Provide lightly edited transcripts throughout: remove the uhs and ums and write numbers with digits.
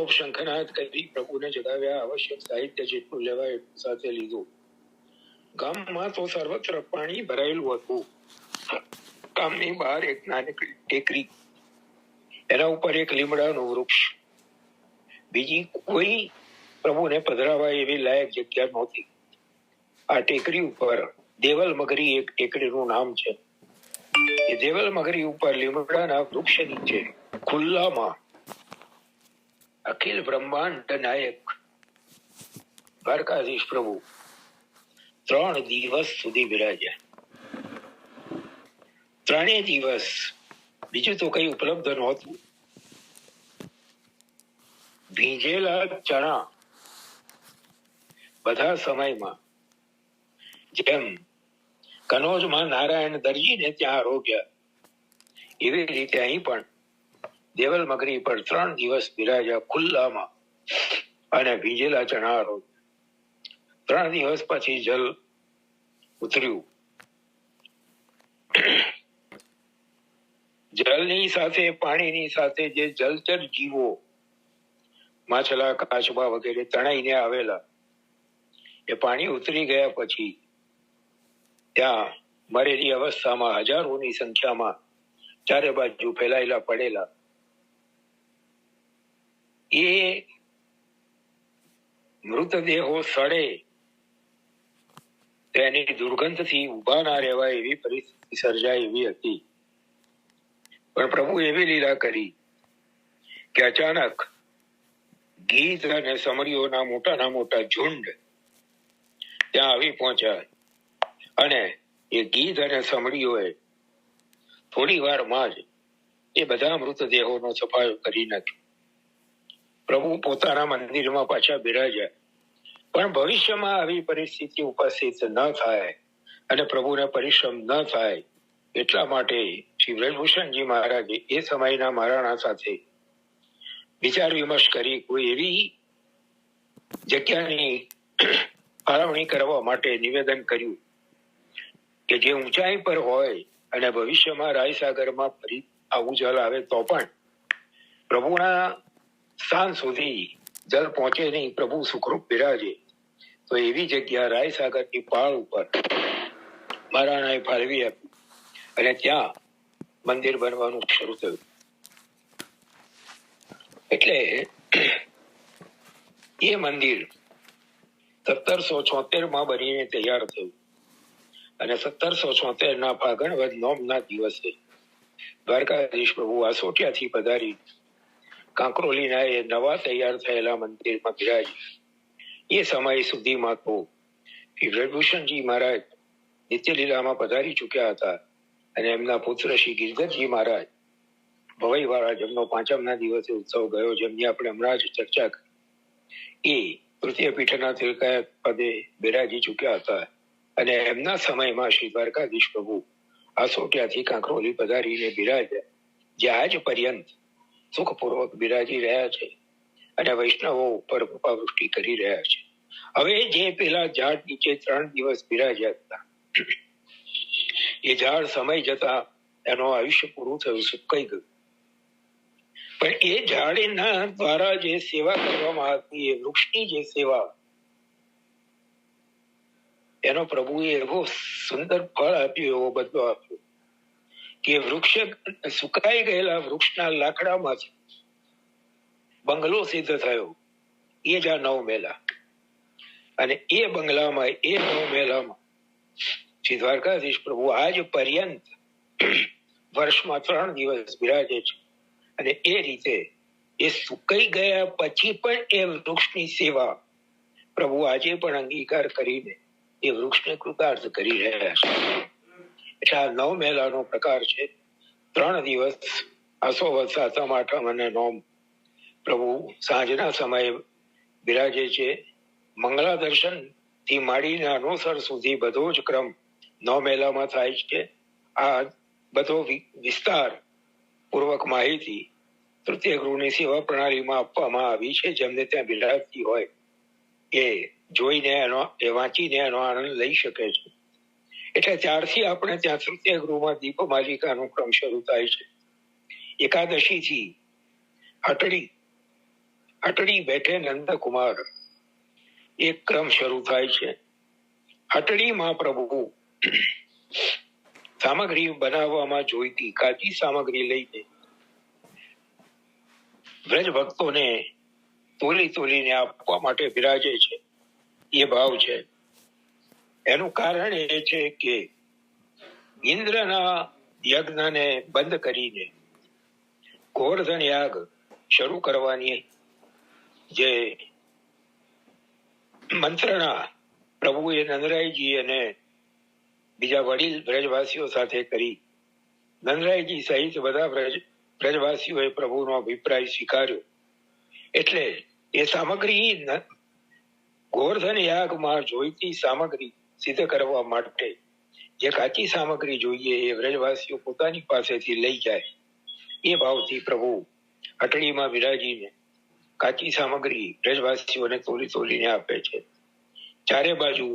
શંખનાદ કરી પ્રભુને જગાવ્યા. આવશ્યક સાહિત્ય જેટલું લેવાય એટલું સાથે લીધું. ગામમાં તો સર્વત્ર પાણી ભરાયેલું હતું. ગામની બહાર એક નાનકડી ટેકરી, એના ઉપર એક લીમડાનું વૃક્ષ. બીજી કોઈ પ્રભુને પધરાવાય એવી લાયક જગ્યા નહોતી. આ ટેકરી ઉપર દેવલ મગરી એક ટેકરીનું નામ છે. એ દેવલ મગરી ઉપર લીમડાના વૃક્ષ નીચે ખુલ્લામાં અખિલ બ્રહ્માંડ નાયક દ્વારકાધીશ પ્રભુ 3 દિવસ સુધી બિરાજ્યા. 3 દિવસ બીજું તો કઈ ઉપલબ્ધ નહોતું. ભીંજેલા ચણા બધા સમયમાં, જેમ કનોજમાં નારાયણ દરજીને ત્યાં આરોગ્યા, એવી રીતે અહીં પણ દેવલ મગરી પર 3 દિવસ બિરાજ્યા ખુલ્લામાં અને ભીંજેલા ચણા આરોગ્યા. 3 દિવસ પછી જલ ઉતર્યું. જલની સાથે, પાણીની સાથે જે જલચર જીવો, માછલા, કાચબા વગેરે તણાઈને આવેલા, એ પાણી ઉતરી ગયા પછી ત્યાં મરેલી અવસ્થામાં હજારોની સંખ્યામાં ચારે બાજુ ફેલાયેલા પડેલા, એ મૃતદેહો સડે તેની દુર્ગંધથી ઉભા ના રહેવાય એવી પરિસ્થિતિ સર્જાય એવી હતી. પણ પ્રભુ એવી લીલા કરી કે અચાનક ગીધ અને સમરીઓના મોટાના મોટા ઝુંડ ત્યાં આવી પહોંચ્યા અને એ ગીધ અને સમરીઓએ થોડી વારમાં જ એ બધા મૃતદેહોનો સફાયો કરી નાખ્યો. પ્રભુ પોતાના મંદિરમાં પાછા બિરાજ્યા. પણ ભવિષ્યમાં આવી પરિસ્થિતિ ઉપસ્થિત ન થાય અને પ્રભુને પરિશ્રમ ન થાય એટલા માટે શ્રી બ્રજભૂષણજી મહારાજે એ સમયના મહારાણા સાથે વિચાર વિમર્શ કરી કોઈ એવી જગ્યાની ફાળવણી કરવા માટે નિવેદન કર્યું કે જે ઊંચાઈ પર હોય અને ભવિષ્યમાં રાયસાગરમાં ફરી આવું જલ આવે તો પણ પ્રભુના સ્થાન સુધી જલ પહોંચે નહીં, પ્રભુ સુખરૂપ બિરાજે. તો એવી જગ્યા રાયસાગરની પાળ ઉપર મહારાણાએ ફાળવી આપી અને ત્યાં મંદિર બનવાનું શરૂ થયું. એટલે એ મંદિર 1776 બનીને તૈયાર થયું અને 1776 ફાગણ વદ નોમના દિવસે દ્વારકાધીશ પ્રભુ આસોટિયાથી પધારી કાંકરોલીના એ નવા તૈયાર થયેલા મંદિરમાં બિરાજી. એ સમય સુધીમાં તો બ્રજભૂષણજી મહારાજ નિત્યલીલામાં પધારી ચુક્યા હતા અને એમના પુત્ર શ્રી ગિરધરજી મહારાજ ભવાઈવાળા, જેમનો 5મના દિવસે ઉત્સવ ગયો, જેમની આપણે હમણાં જ ચર્ચા કરી, એ તૃતીય પીઠના તિલકાયત પદે બિરાજી ચુક્યા હતા અને એમના સમયમાં શ્રી દ્વારકાધીશ પ્રભુ આસોટિયાથી કાંકરોલી પધારીને બિરાજ્યા, જે આજ પર્યંત સુખપૂર્વક બિરાજી રહ્યા છે અને વૈષ્ણવો ઉપર કૃપાવૃષ્ટિ કરી રહ્યા છે. હવે જે પેલા ઝાડ નીચે 3 દિવસ બિરાજ્યા હતા, એ ઝાડ સમય જતા એનું આયુષ્ય પૂરું થયું, સુકાઈ ગયું. પણ એ ઝાડના દ્વારા જે સેવા કરવામાં આવતી, એ વૃક્ષની જે સેવા, એનો પ્રભુએ એવો સુંદર ફળ આપ્યું, એવો બદલો આપ્યો કે વૃક્ષ, સુકાઈ ગયેલા વૃક્ષના લાકડામાંથી બંગલો સિદ્ધ થયો. એ જ આ 9 મહેલા. અને એ બંગલામાં, એ 9 મહેલામાં શ્રી દ્વારકાધીશ પ્રભુ આજ પર્યંત વર્ષમાં 3 દિવસ બિરાજે છે. અને એ રીતે એ સુકાઈ ગયા પછી પણ એ વૃક્ષની સેવા પ્રભુ આજે પણ અંગીકાર કરીને એ વૃક્ષને કૃતાર્થ કરી રહ્યા છે. એટલે આ 9 મહેલાનો પ્રકાર છે. 3 દિવસ આસો વદ સાતમ, આઠમ અને નોમ પ્રભુ સાંજના સમયે બિરાજે છે. મંગલા દર્શન થી માંડીને અનુસર સુધી બધો જ ક્રમ 9 મહેલામાં થાય છે. આ બધો વિસ્તાર પૂર્વક માહિતી તૃતીય ગૃહની સેવા પ્રણાલીમાં આપવામાં આવી છે. જેમને ત્યાં બિરાજતી હોય એ જોઈને એ વાંચીને એનો આનંદ લઈ શકે છે. એટલે ત્યારથી આપણે ત્યાં તૃતીય ગૃહમાં દીપમાલિકાનો ક્રમ શરૂ થાય છે. એકાદશી થી હટડી હટડી બેઠે નંદકુમાર. એક ક્રમ શરૂ થાય છે. હટડીમાં પ્રભુ સામગ્રી બનાવવામાં જોઈતી કાચી સામગ્રી લઈને વ્રજ ભક્તોને તોલીને આપવા માટે બિરાજે છે. એ ભાવ છે. એનું કારણ એ છે કે ઇન્દ્રના યજ્ઞને બંધ કરીને ગોવર્ધન યાગ શરૂ કરવાની જે મંત્રણા પ્રભુએ નંદરાયજી અને બીજા વડીલ બ્રજવાસીઓ સાથે કરી. નંદરાયજી સહિત બધા બ્રજવાસીઓએ પ્રભુનો અભિપ્રાય સ્વીકાર્યો. એટલે એ સામગ્રી ગોવર્ધન યાગમાં જોઈતી સામગ્રી સિદ્ધ કરવા માટે જે કાચી સામગ્રી જોઈએ એ બ્રજવાસીઓ પોતાની પાસેથી લઈ જાય. એ ભાવથી પ્રભુ હટડીમાં વિરાજીને કાચી સામગ્રી બ્રજવાસીઓને તોલીને આપે છે. ચારે બાજુ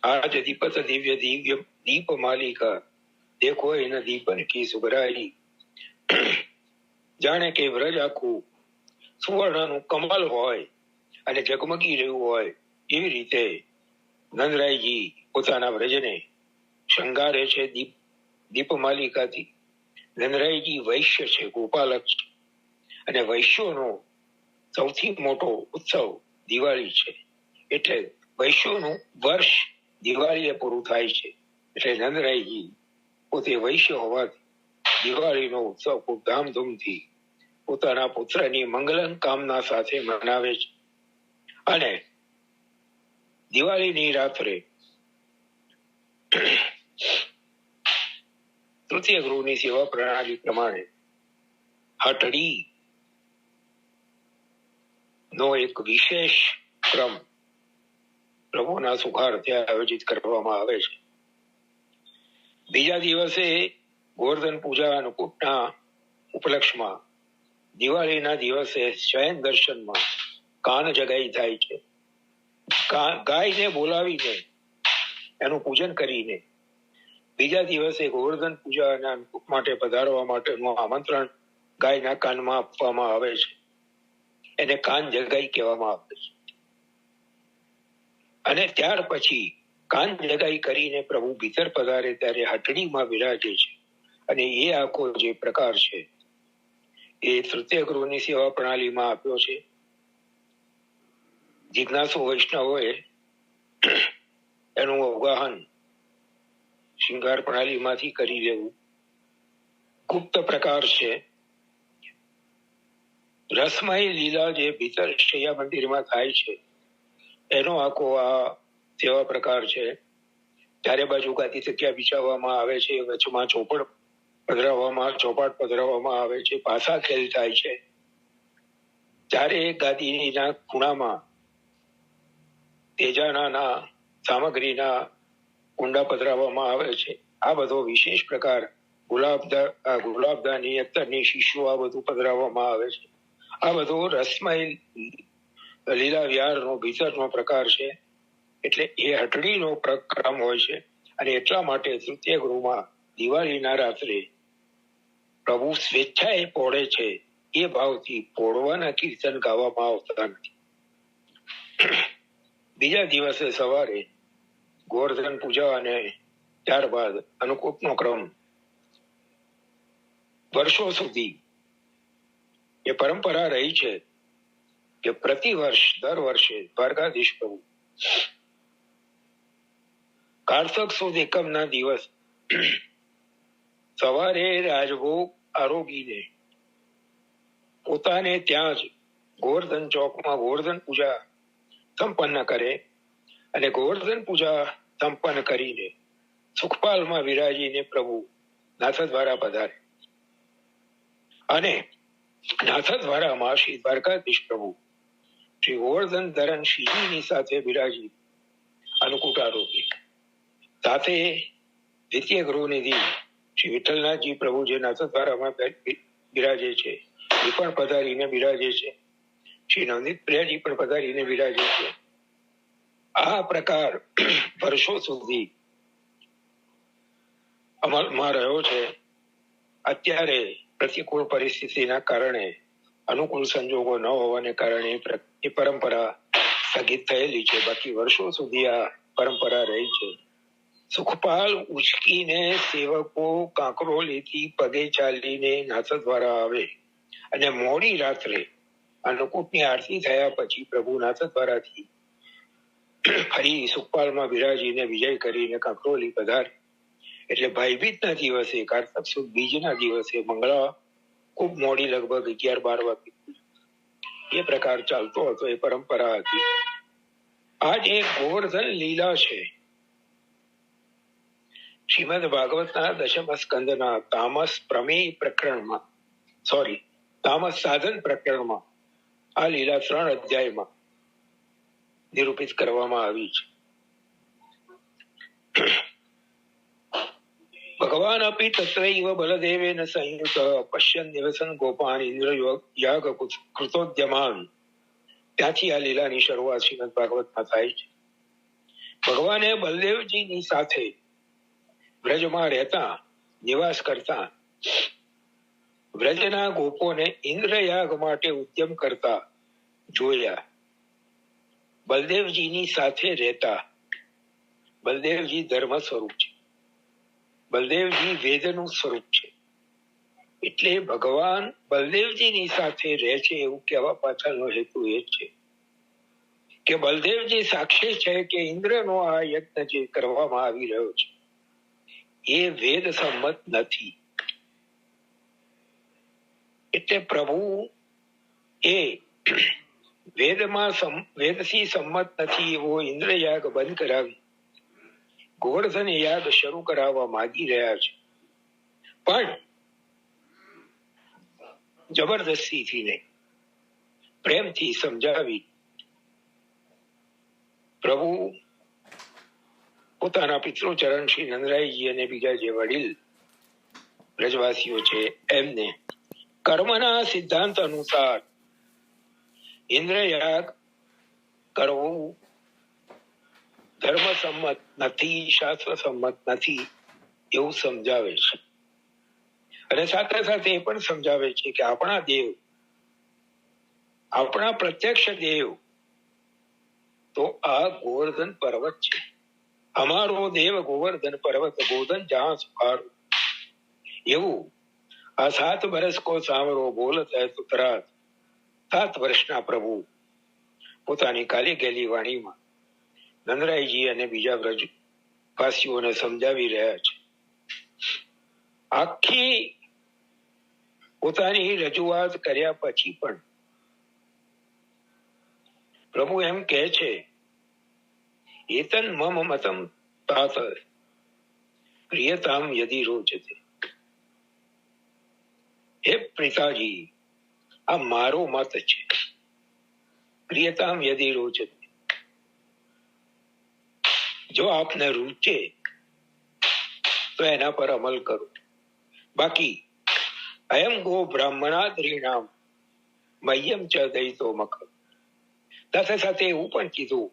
આજ દીપત દિવ્ય દીપ માલિકા દેખો એના દીપન કી સુગરાઈ. જાણે કે વ્રજ આખું સુવર્ણનું કમલ હોય અને ઝગમગી રહ્યું હોય એવી રીતે નંદરાયજી પોતાના વ્રજને શણગારે છે દીપ માલિકાથી. નંદરાયજી વૈશ્ય છે, ગોપાલક છે, અને વૈશ્યોનો સૌથી મોટો ઉત્સવ દિવાળી છે. એટલે વૈશ્યોનું વર્ષ દિવાળીએ પૂરું થાય છે. એટલે નંદરાયજી પોતે વૈશ્ય હોવાથી દિવાળીનો ઉત્સવ ખૂબ ધામધૂમથી પોતાના પુત્રની મંગલન કામના સાથે મનાવે છે. અને દિવાળીની રાત્રે તૃતીય ગૃહની સેવા પ્રણાલી પ્રમાણે હટડી નો એક વિશેષ ક્રમ પ્રભુના સુખાર્થે આયોજિત કરવામાં આવે છે. બીજા દિવસે ગોવર્ધન પૂજા અન્નકૂટના ઉપલક્ષમાં દિવાળીના દિવસે શયન દર્શનમાં કાન જગાઈ થાય છે. ગાયને બોલાવીને એનું પૂજન કરીને બીજા દિવસે ગોવર્ધન પૂજા અને અન્નકૂટ માટે પધારવા માટેનું આમંત્રણ ગાયના કાનમાં આપવામાં આવે છે. એને કાન જગાઈ કહેવામાં આવે છે. અને ત્યાર પછી કાન જગાઈ કરીને પ્રભુ ભીતર પધારે ત્યારે હટડીમાં વિરાજે છે. અને એ આખો જે પ્રકાર છે એ તૃતીય ગૃહની સેવા પ્રણાલીમાં આપ્યો છે. જિજ્ઞાસુ વૈષ્ણવોએ એનું અવગાહન શૃંગાર પ્રણાલીમાંથી કરી લેવું. ગુપ્ત પ્રકાર છે. રસમય લીલા જે ભીતર શૈયા મંદિરમાં થાય છે એનો આખો આ સેવા પ્રકાર છે. ચારે બાજુ ગાદી જગ્યા બિછાવવામાં આવે છે, વચમાં ચોપાટ પધરાવવામાં આવે છે, પાસા ખેલ થાય છે. ચારે ગાદીના ખૂણામાં તેજાના સામગ્રીના કુંડા પધરાવવામાં આવે છે. આ બધો વિશેષ પ્રકાર ગુલાબદાની અત્તરની શીશો આ બધું પધરાવવામાં આવે છે. આ બધો રસમય લીલા વિહારનો ભીતરનો પ્રકાર છે. એટલે એ હટડીનો ક્રમ હોય છે. અને એટલા માટે તૃતીય ગૃહમાં દિવાળીના રાત્રે પ્રભુ સ્વેચ્છાએ પોળે છે. એ ભાવથી પોળવાના કીર્તન ગાવામાં આવતા નથી. બીજા દિવસે સવારે ગોવર્ધન પૂજા અને ત્યારબાદ અન્નકૂટનો ક્રમ વર્ષો સુધી એ પરંપરા રહી છે કે દર વર્ષે દ્વારકાધીશ પ્રભુ કારતક સુદ એકમના દિવસ સવારે રાજભોગ આરોગીને પોતાને ત્યાં જ ગોવર્ધન ચોકમાં ગોવર્ધન પૂજા સંપન્ન કરે અને ગોવર્ધન પૂજા સંપન્ન કરીને સુખપાલમાં વિરાજીને પ્રભુ નાથદ્વારા પધારે. અને નાથદ્વારામાં શ્રી દ્વારકાધીશ પ્રભુ શ્રી ગોવર્ધન ધરણ શ્રીજીની સાથે વિરાજી અન્નકૂટ આરોગી. સાથે દ્વિતીય ગૃહનિધિ શ્રી વિઠ્ઠલનાથજી પ્રભુ જે નાથદ્વારામાં બિરાજે છે એ પણ પધારીને બિરાજે છે. શ્રી નવનીત પ્રિયાજી પણ પધારીને બિરાજે છે. આ પ્રકાર વર્ષો સુધી અમલમાં રહ્યો છે. અત્યારે પ્રતિકૂળ પરિસ્થિતિના કારણે અનુકૂળ સંજોગો ન હોવાને કારણે એ પરંપરા સ્થગિત થયેલી છે. બાકી વર્ષો સુધી આ પરંપરા રહી છે. સુખપાલ ઉચકીને સેવકો કાંકરોલીથી પગે ચાલીને નાથદ્વારા આવે અને મોડી રાત્રે અન્નકૂટની આરતી થયા પછી પ્રભુ નાથદ્વારાથી ફરી સુખપાલમાં બિરાજીને વિજય કરીને કાંકરોલી પધારે. એટલે ભાઈબીજના દિવસે, કારતક સુદ બીજના દિવસે મંગળા ખૂબ મોડી, લગભગ 11-12 વાગે એ પ્રકાર ચાલતો હતો. એ પરંપરા હતી. આજ એક ગોવર્ધન લીલા છે. શ્રીમદ ભાગવતના દશમ સ્કંદના તામસ પ્રમેય પ્રકરણમાં, તામસ સાધન પ્રકરણમાં આ લીલા 3 અધ્યાયમાં નિરૂપિત કરવામાં આવી છે. ભગવાન અપી તત્રૈવ બલદેવેન સંયુત પશ્યન નિવસન ગોપાન ઇન્દ્ર યાગ કૃતોદ્યમાન. ત્યાંથી આ લીલાની શરૂઆત શ્રીમદ ભાગવતમાં થાય છે. ભગવાને બલદેવજીની સાથે વ્રજમાં રહેતા, નિવાસ કરતા વ્રજના ગોપોને ઇન્દ્રયાગ માટે ઉદ્યમ કરતા જોયા. બલદેવજીની સાથે રહેતા. બલદેવજી ધર્મ સ્વરૂપ છે. બલદેવજી વેદનું સ્વરૂપ છે. એટલે ભગવાન બલદેવજીની સાથે રહે છે એવું કહેવા પાછળનો હેતુ એ છે કે બલદેવજી સાક્ષી છે કે ઇન્દ્રનો આ યજ્ઞ જે કરવામાં આવી રહ્યો છે એ વેદ સંમત નથી. એટલે પ્રભુ એ વેદથી સંમત નથી એવો ઇન્દ્રયાગ બંધ કરાવી ગોવર્ધન યાગ શરૂ કરાવવા માંગી રહ્યા છે. પણ જબરદસ્તીથી નહીં, પ્રેમથી સમજાવી પ્રભુ પોતાના પિતૃચરણ શ્રી નંદરાયજી અને બીજા જે વડીલ બ્રજવાસીઓ છે એમને કર્મના સિદ્ધાંત અનુસાર ઇન્દ્રયાગ કરવું ધર્મ સંમત નથી, શાસ્ત્ર સંમત નથી એવું સમજાવે છે. અને સાથે સાથે એ પણ સમજાવે છે કે આપણા દેવ, આપણા પ્રત્યક્ષ દેવ તો આ ગોવર્ધન પર્વત છે. અમારો દેવ ગોવર્ધન પર્વત ગોધન જહાં સુખારું. એવું આ 7 બરસ કો સાંવરો બોલત હૈ તુતરાત. 7 વર્ષના પ્રભુ પોતાની કાલી ગેલી વાણીમાં નંદરાયજી અને બીજા બ્રજવાસીઓને સમજાવી રહ્યા છે. આખી પોતાની રજૂઆત કર્યા પછી પણ પ્રભુ એમ કહે છે, એતન મમ મતમ તાત પ્રિયતામ યદિ રોચતે. હે પિતાજી, આ મારો મત છે. પ્રિયતામ યદિ રોચતે, જો આપને રૂચે તો એના પર અમલ કરો. બાકી અયમ ગો બ્રાહ્મણાદ્રીણામ મહ્યમ ચ દયિતો મખ. સાથે સાથે એવું પણ કીધું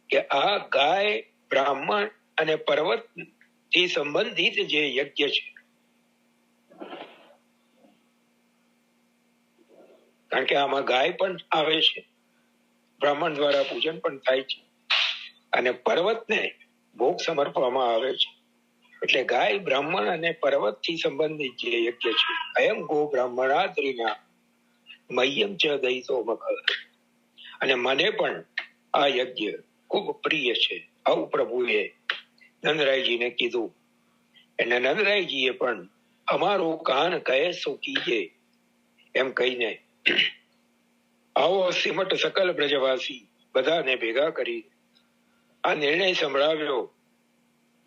કે આ ગાય બ્રાહ્મણ અને પર્વત થી સંબંધિત જે યજ્ઞ છે, કારણ કે આમાં ગાય પણ આવે છે, બ્રાહ્મણ દ્વારા પૂજન પણ થાય છે અને પર્વતને ભોગ સમર્પવામાં આવે છે. એટલે ગાય, બ્રાહ્મણ અને પર્વત થી સંબંધિત જે યજ્ઞ છે, અયમ ગો બ્રાહ્મણાદ્રીના મહ્યમ ચ દયિતો મખ. અને મને પણ આ યજ્ઞ ખૂબ પ્રિય છે. આવું પ્રભુએ નંદરાયજીને કીધું. એટલે નંદરાયજીએ પણ અમારો કાન કહે સો કીજે એમ કહીને આવો સિમટ સકલ બ્રજવાસી બધાને ભેગા કરી આ નિર્ણય સંભળાવ્યો,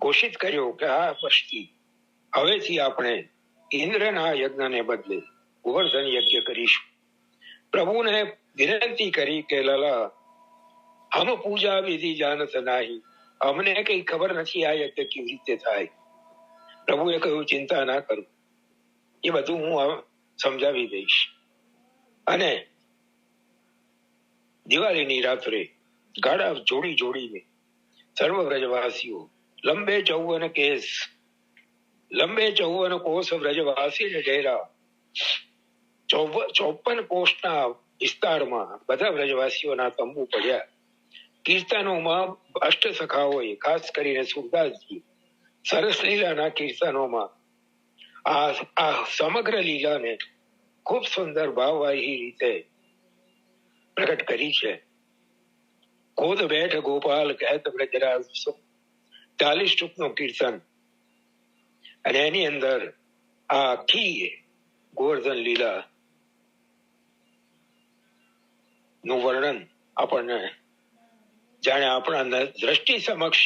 ઘોષિત કર્યો કે આ વર્ષથી હવેથી આપણે ઇન્દ્રના યજ્ઞને બદલે ગોવર્ધન યજ્ઞ કરીશું. પ્રભુને વિનંતી કરી કે લાલા, હમ પૂજા વિધિ જાનત નાહી. અમને કઈ ખબર નથી આ યજ્ઞ કેવી રીતે થાય. પ્રભુએ કહ્યું, ચિંતા ના કરું, એ બધું હું સમજાવી દઈશ. અને દિવાળીની રાત્રે ગાડા જોડીને સર્વ વ્રજવાસીઓ લંબે 54 કેસ, લંબે 54 કોષ વ્રજવાસી ને ડેરા 54 કોષના વિસ્તારમાં બધા વ્રજવાસીઓના તંબુ પડ્યા. કીર્તનોમાં અષ્ટસખાઓએ, ખાસ કરીને સુરદાસજી, સરસ લીલાના કીર્તનોમાં આ સમગ્ર લીલાને ખૂબ સુંદર ભાવવાહી રીતે પ્રગટ કરી છે. ખોદ બેઠ ગોપાલ કહેત વ્રજરાજ 40 ટૂંકનું કીર્તન, અને એની અંદર આ આખી ગોવર્ધન લીલા નું વર્ણન આપણને જાણે આપણા દ્રષ્ટિ સમક્ષ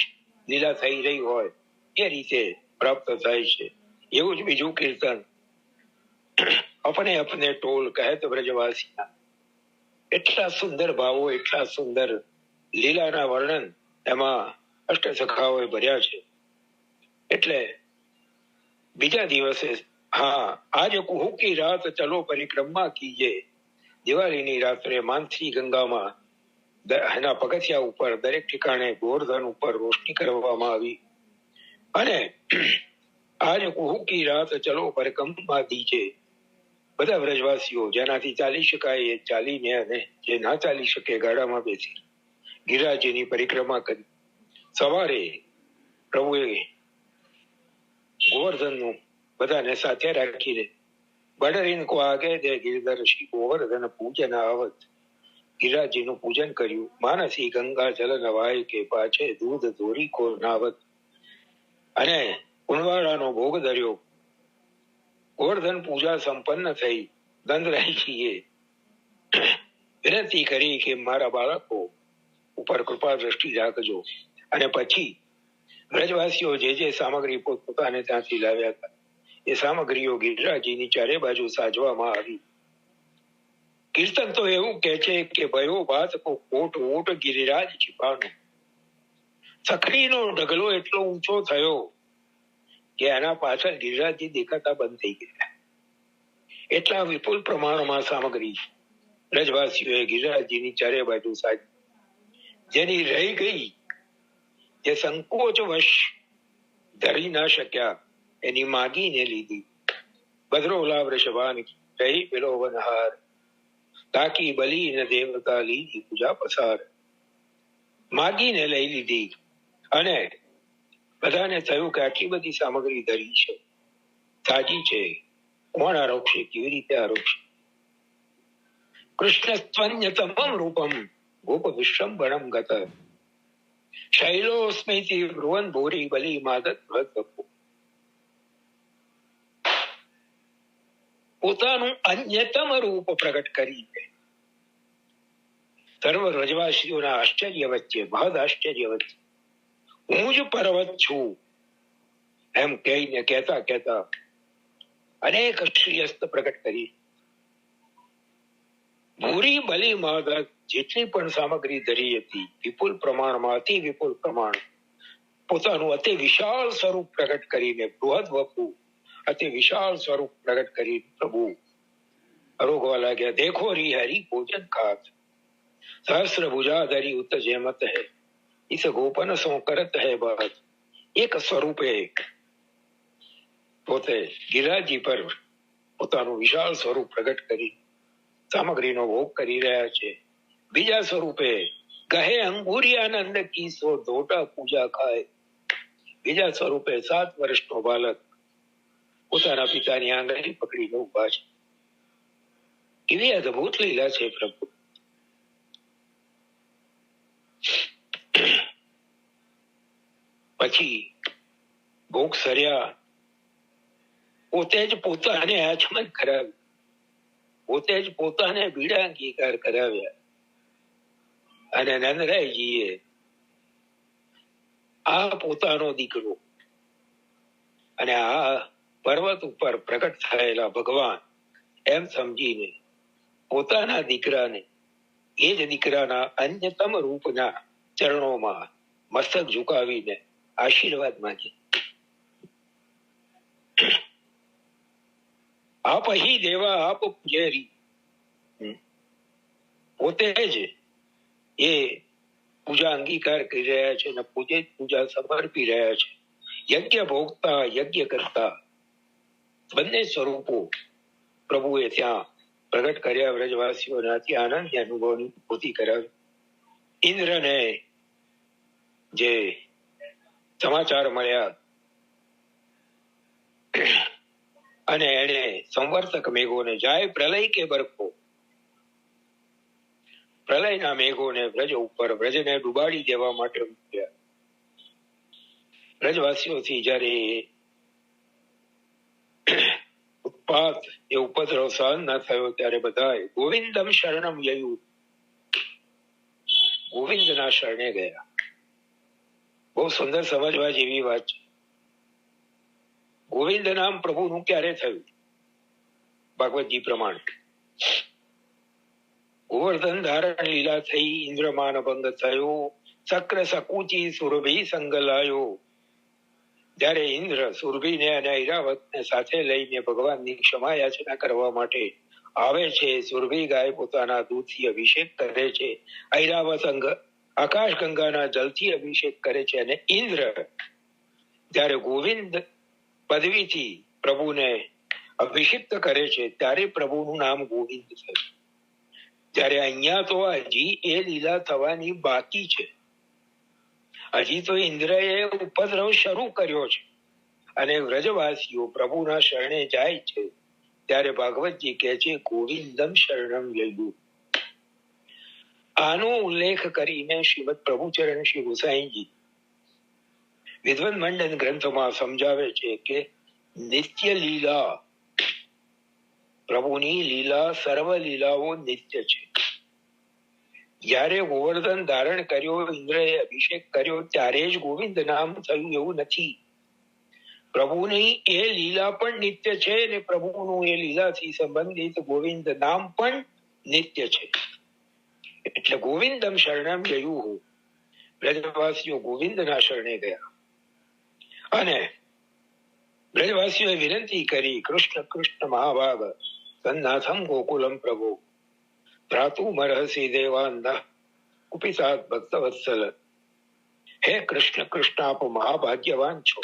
લીલા થઈ રહી હોય એ રીતે પ્રાપ્ત થાય છે. એવું જ બીજું કીર્તન, અપને અપને ટોલ કહેત વ્રજવાસી, એટલા સુંદર ભાવો, એટલા સુંદર લીલાના વર્ણન એમાં અષ્ટસખાઓએ ભર્યા છે. એટલે બીજા દિવસે આજ કુહુ કી રાત ચલો પરિક્રમા કીજે, દિવાળીની રાત્રે માનસી ગંગામાં એના પગથિયા ઉપર દરેક ઠેકાણે ગોવર્ધન ઉપર રોશની કરવામાં આવી. અને આજ કુહુ કી રાત ચલો પરિક્રમા દીજે, બધા વ્રજવાસીઓ જેનાથી ચાલી શકાય એ ચાલીને, અને જે ના ચાલી શકે ગાડામાં બેસી ગિરિરાજની પરિક્રમા કરી. સવારે પ્રભુએ ગોવર્ધનનું બધાને સાથે રાખીને બડરીન કો આગે દે ગિરધર શ્રી ગોવર્ધન પૂજન આવત, ગિરિરાજજીનું પૂજન કર્યું. માનસી ગંગા જલ નવાય કે પાછે દૂધ ધોરી કો નાવત, અને કુંડવાડાનો ભોગ ધર્યો. ગોવર્ધન પૂજા સંપન્ન થઈ. દંડરાયજીએ વિનંતી કરી કે મારા બાળકો ઉપર કૃપા દ્રષ્ટિ રાખજો. અને પછી વ્રજવાસીઓ જે સામગ્રી પોતપોતાને ત્યાંથી લાવ્યા હતા એ સામગ્રીઓ ગિરિરાજજીની ચારે બાજુ સાજવામાં આવી. કીર્તન તો એવું કે છે કે ભયો બાત કો કોટ ઓટ ગિરિરાજ छिपानो, સખરીનો ઢગલો એટલો ઊંચો થયો કે એના પાછળ ગિરિરાજજી દેખાતા બંધ થઈ ગયા. એટલા વિપુલ પ્રમાણમાં સામગ્રી વ્રજવાસીઓએ ગિરિરાજજીની ચારે બાજુ સાજી. જેની રહી ગઈ, જે સંકોચ વશ ધરી ના શક્યા, એની માગીને લીધી. બદરોલા વૃષભાન રહી પેલો વનહાર, તાકી બલી ને દેવતા લીધી પૂજા પસાર. માગીને લઈ લીધી. અને બધાને થયું કે આટલી બધી સામગ્રી ધરી છે, સાજી છે, કોણ આરોપશે, કેવી રીતે આરોપશે? કૃષ્ણ સ્વન્યતમમ રૂપમ ગોપ વિશ્રંભણમ ગત, શૈલોસ્મૈતિ ભ્રુવન ભૂરી બલી માદત ભગવપો. પોતાનું અન્યતમ રૂપ પ્રગટ કરી સર્વ વ્રજવાસીઓના આશ્ચર્ય વચ્ચે, મહદ આશ્ચર્ય વચ્ચે, હું જ પર્વત છું એમ કહીને કહેતા અનેક શ્રીયસ્ત પ્રગટ કરી. ભૂરી બલી માદત, જેટલી પણ સામગ્રી ધરી હતી વિપુલ પ્રમાણમાં, અતિ વિપુલ પ્રમાણ, પોતાનું અતિ વિશાળ સ્વરૂપ પ્રગટ કરીને, બૃહદ વપુ અતિ વિશાળ સ્વરૂપ પ્રગટ કરી પ્રભુ અરોગવા લાગ્યા. દેખો રી હરી ભોજન ખાત, સહસ્ર ભુજાધરી ઉત જેમત હૈ, इस गोपन सो करत है बात. એક સ્વરૂપે પોતે ગિરિરાજજી પર પોતાનું વિશાળ સ્વરૂપ પ્રગટ કરી સામગ્રીનો ભોગ કરી રહ્યા છે. બીજા સ્વરૂપે કહે અંગુરિયાનંદ કી સો ધોટા પૂજા ખાય. બીજા સ્વરૂપે 7 વર્ષનો બાલક પોતાના પિતાની આંગળી પકડીને ઉભા છે. કેવી અદભુત લીલા છે પ્રભુ. પછી ભોગ સર્યા, પોતે જ પોતાને આચમન કરાવ્યું, પોતે જ પોતાને બીડા અંગીકાર કરાવ્યા. અને નંદરાયજીએ આ પોતાનો દીકરો અને આ પર્વત ઉપર પ્રગટ થયેલા ભગવાન એમ સમજીને પોતાના દીકરાને, એ જ દીકરાના અન્યતમ રૂપના ચરણોમાં મસ્તક ઝુકાવીને આશીર્વાદ માંગ્યા. આપ હી દેવા આપ પૂજેરી, પોતે જ એ પૂજા અંગીકાર કરી રહ્યા છે અને પોતે જ પૂજા સમર્પી રહ્યા છે. યજ્ઞ ભોગતા, યજ્ઞ કરતા બંને સ્વરૂપો પ્રભુએ ત્યાં પ્રગટ કર્યા વ્રજવાસીઓને અતિ આનંદની અનુભૂતિ કરાવી. ઇન્દ્રને જે સમાચાર મળ્યા અને એને સંવર્તક મેઘોને જાય પ્રલય કે બરખો, પ્રલયના મેઘોને વ્રજ ઉપર વ્રજને ડુબાડી દેવા માટે મૂક્યા. વ્રજવાસીઓથી જયારે ઉત્પાત એ ઉપદ્રવ સહન ન થયો ત્યારે બધાએ ગોવિંદમ શરણમ યયુ, ગોવિંદના શરણે ગયા. બહુ સુંદર સમજવા જેવી વાત છે. ગોવિંદ નામ પ્રભુનું ક્યારે થયું? ભાગવતજી પ્રમાણે ગોવર્ધન ધારણ લીલા થઈ, ઇન્દ્રમાન ભંગ થયો, ચક્ર સકુચી સુરભી સંગ લાયો. જ્યારે ઇન્દ્ર સુરભીને અને ઐરાવતને સાથે લઈને ભગવાનની ક્ષમા યાચના કરવા માટે આવે છે. સુરભી ગાય પોતાના દૂધથી અભિષેક કરે છે, ઐરાવત આકાશ ગંગાના જલથી અભિષેક કરે છે, અને ઇન્દ્ર જ્યારે ગોવિંદ પદવીથી પ્રભુને અભિષિક્ત કરે છે ત્યારે પ્રભુનું નામ ગોવિંદ થયું. જ્યારે અહીંયા તો હજી એ લીલા થવાની બાકી છે. હજી તો ઇન્દ્રએ ઉપદ્રવ શરૂ કર્યો છે અને વ્રજવાસીઓ પ્રભુના શરણે જાય છે. ત્યારે ભાગવતજી કહે છે ગોવિંદમ શરણમ યયુ. આનો ઉલ્લેખ કરીને શ્રીમદ પ્રભુચરણ શ્રી ગુસાઈજી વિદ્વન મંડન ગ્રંથમાં સમજાવે છે કે નિત્ય લીલા, પ્રભુની લીલા સર્વ લીલાઓ નિત્ય છે. જ્યારે ગોવર્ધન ધારણ કર્યો, ઇન્દ્રએ અભિષેક કર્યો ત્યારે જ ગોવિંદ નામ થયું એવું નથી. પ્રભુની એ લીલા પણ નિત્ય છે અને પ્રભુનું એ લીલાથી સંબંધિત ગોવિંદ નામ પણ નિત્ય છે. એટલે ગોવિંદમ શરણમ યયુ. બ્રજવાસીઓ ગોવિંદના શરણે ગયા અને બ્રજવાસીઓએ વિનંતી કરી, કૃષ્ણ કૃષ્ણ મહાભાગ સન્નાથમ ગોકુલમ પ્રભુ ભ્રાતુ મરહસી દેવાંના કુપિતાત ભક્તવત્સલ. હે કૃષ્ણ કૃષ્ણ આપ મહાભાગ્યવાન છો.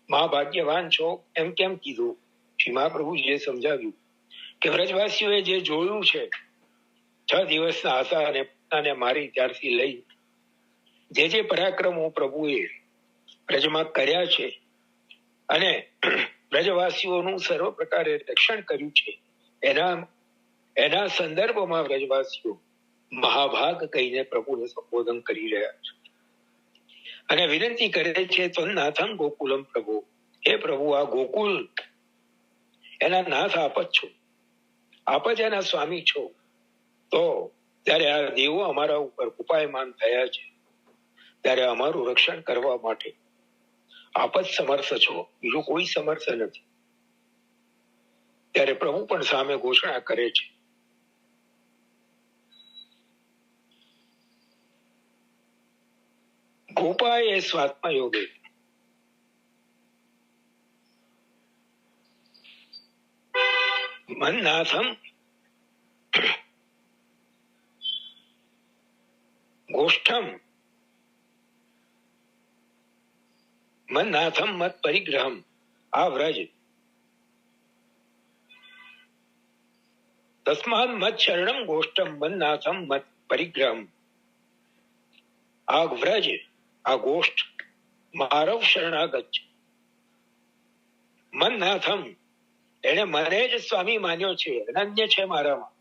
મહાભાગ્યવાન છો એમ કેમ કીધું? શ્રી મહાપ્રભુજીએ સમજાવ્યું કે વ્રજવાસીઓએ જે જોયું છે, 6 દિવસના હતા અને મારી ત્યારથી લઈ જે પરાક્રમો પ્રભુએ વ્રજમાં કર્યા છે અને વ્રજવાસીઓનું સર્વ પ્રકારે રક્ષણ કર્યું છે, એના સંદર્ભમાં વ્રજવાસીઓ મહાભાગ કહીને પ્રભુને સંબોધન કરી રહ્યા છે અને વિનંતી કરે છે ત્વન્નાથમ ગોકુલમ પ્રભુ. હે પ્રભુ, આ ગોકુલ એના નાથ આપ જ છો, આપ જ એના સ્વામી છો. તો ત્યારે આ દેવો અમારા ઉપર ઉપાયમાન થયા છે ત્યારે અમારું રક્ષણ કરવા માટે આપ જ સમર્થ છો, બીજું કોઈ સમર્થ નથી. ત્યારે પ્રભુ પણ સામે ઘોષણા કરે છે, ગોપાએ સ્વાત્મા યોગે મન્નાથમ ગોષ્ઠમ મન્નાથમ મત પરિગ્રહમ. આ વ્રજ તસ્માદ મત શરણમ ગોષ્ઠમ મન્નાથમ મત પરિગ્રહમ. આ વ્રજ, આ ગોષ્ઠ મારો શરણાગત છે. મન્નાથમ એને મને જ સ્વામી માન્યો છે, અનન્ય છે મારામાં.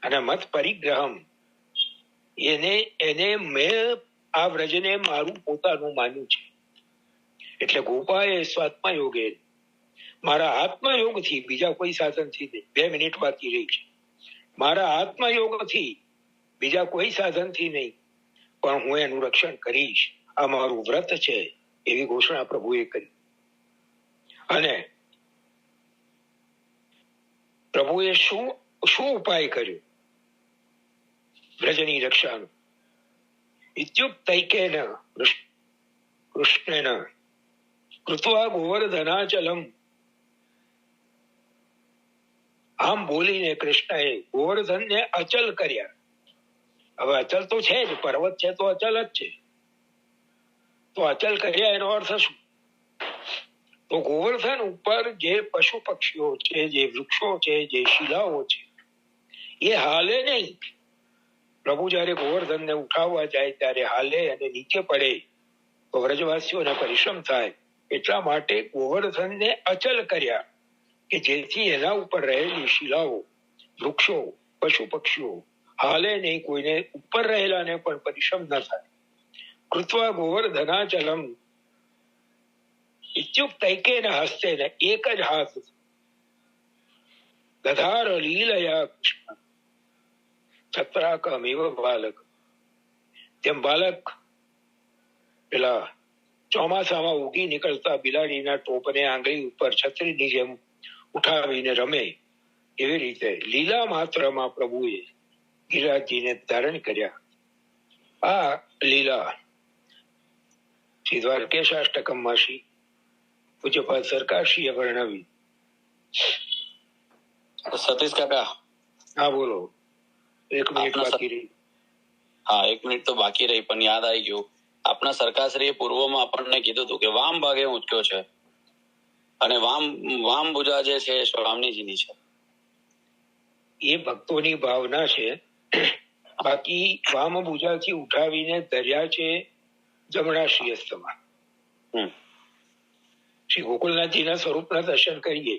અને મત પરિગ્રહમ એને મેં આ વ્રજને મારું પોતાનું માન્યું છે. એટલે ગોપાએ સ્વાત્મા યોગે, મારા આત્મયોગથી, બીજા કોઈ સાધનથી નહીં. 2 મિનિટ બાકી રહી છે. મારા આત્મયોગથી, બીજા કોઈ સાધનથી નહીં, પણ હું એનું રક્ષણ કરીશ. આ મારું વ્રત છે એવી ઘોષણા પ્રભુએ કરી. અને પ્રભુએ શું ઉપાય કર્યો વ્રજની રક્ષાનો? ઇત્યુક્તૈકેન કૃષ્ણેન કૃત્વા ગોવર્ધનાચલમ. આમ બોલીને કૃષ્ણએ ગોવર્ધનને અચલ કર્યા. હવે અચલ તો છે જ, પર્વત છે તો અચલ જ છે. તો અચલ કર્યા એનો અર્થ શું? તો ગોવર્ધન ઉપર જે પશુ પક્ષીઓ છે, જે વૃક્ષો છે, જે શિલાઓ છે, એ હાલે નહીં. પ્રભુ જયારે ગોવર્ધનને ઉઠાવવા જાય ત્યારે હાલે અને નીચે પડે તો વ્રજવાસીઓને પરિશ્રમ થાય. એટલા માટે ગોવર્ધનને અચલ કર્યા કે જેથી એના ઉપર રહેલી શિલાઓ, વૃક્ષો, પશુ પક્ષીઓ હાલે નહીં, કોઈને ઉપર રહેલાને પણ પરિશ્રમ ન થાય. કૃત્વા ગોવર્ધનાચલમ ઇત્યુક્તૈકેન હસ્તેન, એક જ હાથ દધાર લીલયા કૃષ્ણ છત્રાકમિવ બાલક. તેમ બાલક પેલા ચોમાસામાં ઉગી નીકળતા બિલાડીના ટોપને આંગળી ઉપર છત્રીની જેમ ઉઠાવીને રમે, એવી રીતે લીલા માત્રમાં પ્રભુએ ગિરિરાજજીને ધારણ કર્યા. આ લીલા શ્રી દ્વારકેશાષ્ટકમમાં શ્રી પૂજ્યપાદ સરકારશ્રીએ વર્ણવી. સતીશ કાકા, હા બોલો. 1 મિનિટ બાકી રહી. હા, 1 મિનિટ તો બાકી રહી, પણ યાદ આવી ગયું. આપણા સરકારશ્રીએ પૂર્વમાં આપણને કીધું હતું કે વામ ભાગે ઊંચ્યો છે અને વામ ભુજા જે છે સ્વામીજીની છે. એ ભક્તોની ભાવના છે. બાકી વામ ભુજાથી ઉઠાવીને ધર્યા છે જમણા શ્રીહસ્તમાં. શ્રી ગોકુલનાથજીના સ્વરૂપના દર્શન કરીએ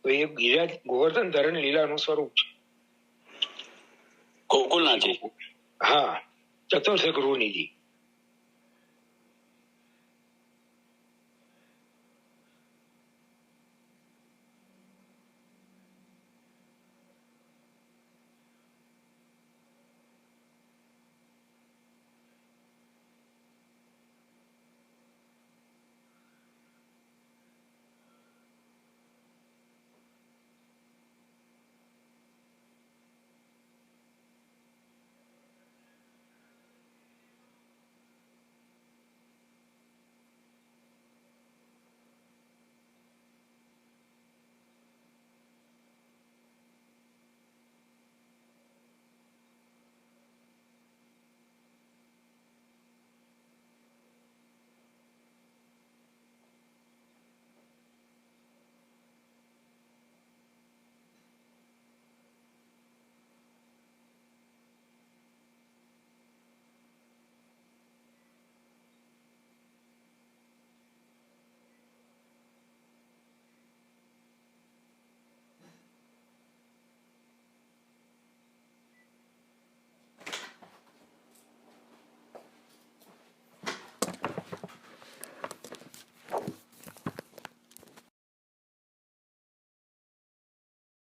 તો એ ગિરિરાજ ગોવર્ધન ધરણ લીલાનું સ્વરૂપ છે. ગોકુલનાથજી, હા, ચતુર્થ ગૃહનિધિ.